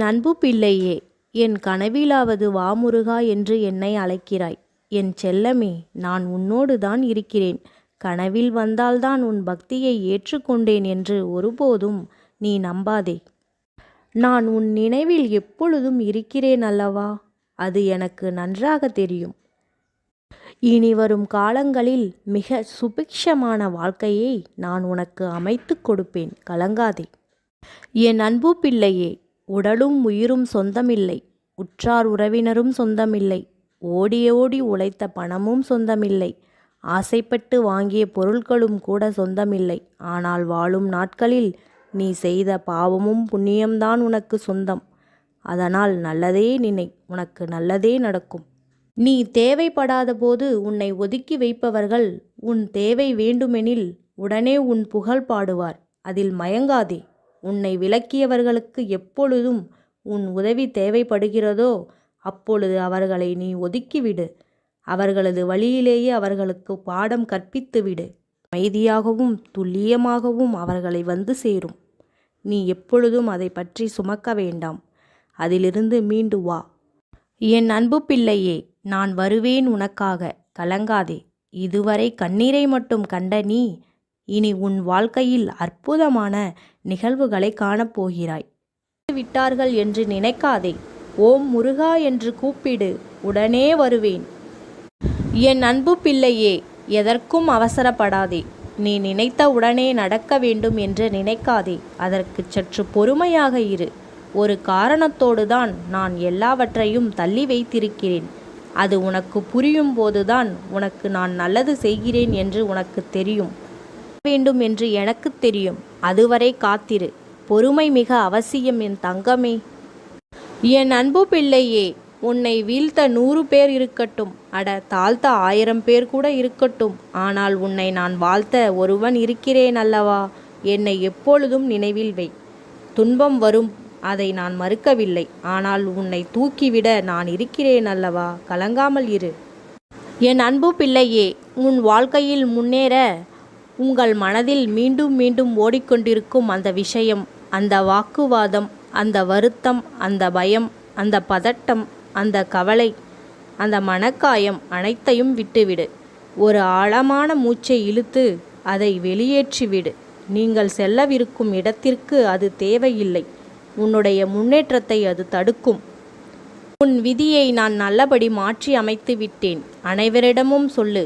அன்பு பிள்ளையே, என் கனவிலாவது வா முருகா என்று என்னை அழைக்கிறாய். என் செல்லமே, நான் உன்னோடு தான் இருக்கிறேன். கனவில் வந்தால்தான் உன் பக்தியை ஏற்றுக்கொண்டேன் என்று ஒருபோதும் நீ நம்பாதே. நான் உன் நினைவில் எப்பொழுதும் இருக்கிறேன் அல்லவா? அது எனக்கு நன்றாக தெரியும். இனி வரும் காலங்களில் மிக சுபிக்ஷமான வாழ்க்கையை நான் உனக்கு அமைத்து கொடுப்பேன். கலங்காதே. என் அன்பு பிள்ளையே, உடலும் உயிரும் சொந்தமில்லை. உற்றார் உறவினரும் சொந்தமில்லை. ஓடி ஓடி உழைத்த பணமும் சொந்தமில்லை. ஆசைப்பட்டு வாங்கிய பொருட்களும் கூட சொந்தமில்லை. ஆனால் வாழும் நாட்களில் நீ செய்த பாவமும் புண்ணியம்தான் உனக்கு சொந்தம். அதனால் நல்லதே நினை, உனக்கு நல்லதே நடக்கும். நீ தேவைப்படாத போது உன்னை ஒதுக்கி வைப்பவர்கள் உன் தேவை வேண்டுமெனில் உடனே உன் புகழ் பாடுவார். அதில் மயங்காதே. உன்னை விலக்கியவர்களுக்கு எப்பொழுதும் உன் உதவி தேவைப்படுகிறதோ அப்பொழுது அவர்களை நீ ஒதுக்கிவிடு. அவர்களது வழியிலேயே அவர்களுக்கு பாடம் கற்பித்துவிடு. அமைதியாகவும் துல்லியமாகவும் அவர்களை வந்து சேரும். நீ எப்பொழுதும் அதை பற்றி சுமக்க வேண்டாம். அதிலிருந்து மீண்டு வா. என் அன்பு பிள்ளையே, நான் வருவேன் உனக்காக. கலங்காதே. இதுவரை கண்ணீரை மட்டும் கண்ட நீ இனி உன் வாழ்க்கையில் அற்புதமான நிகழ்வுகளை காணப்போகிறாய். விட்டார்கள் என்று நினைக்காதே. ஓம் முருகா என்று கூப்பிடு, உடனே வருவேன். என் அன்பு பிள்ளையே, எதற்கும் அவசரப்படாதே. நீ நினைத்த உடனே நடக்க வேண்டும் என்று நினைக்காதே. அதற்கு சற்று பொறுமையாக இரு. ஒரு காரணத்தோடு தான் நான் எல்லாவற்றையும் தள்ளி வைத்திருக்கிறேன். அது உனக்கு புரியும் போதுதான் உனக்கு நான் நல்லது செய்கிறேன் என்று உனக்கு தெரியும் வேண்டும் என்று எனக்கு தெரியும். அதுவரை காத்திரு. பொறுமை மிக அவசியம் என் தங்கமே. என் அன்பு பிள்ளையே, உன்னை வீழ்த்த 100 பேர் இருக்கட்டும், தாழ்த்த 1000 பேர் கூட இருக்கட்டும், ஆனால் உன்னை நான் வாழ்த்த ஒருவன் இருக்கிறேன் அல்லவா? என்னை எப்பொழுதும் நினைவில் வை. துன்பம் வரும், அதை நான் மறுக்கவில்லை. ஆனால் உன்னை தூக்கிவிட நான் இருக்கிறேன் அல்லவா? கலங்காமல் இரு. என் அன்பு பிள்ளையே, உன் வாழ்க்கையில் முன்னேற உங்கள் மனதில் மீண்டும் மீண்டும் ஓடிக்கொண்டிருக்கும் அந்த விஷயம், அந்த வாக்குவாதம், அந்த வருத்தம், அந்த பயம், அந்த பதட்டம், அந்த கவலை, அந்த மனக்காயம் அனைத்தையும் விட்டுவிடு. ஒரு ஆழமான மூச்சை இழுத்து அதை வெளியேற்றிவிடு. நீங்கள் செல்லவிருக்கும் இடத்திற்கு அது தேவையில்லை. உன்னுடைய முன்னேற்றத்தை அது தடுக்கும். உன் விதியை நான் நல்லபடி மாற்றி அமைத்து விட்டேன். அனைவரிடமும் சொல்லு.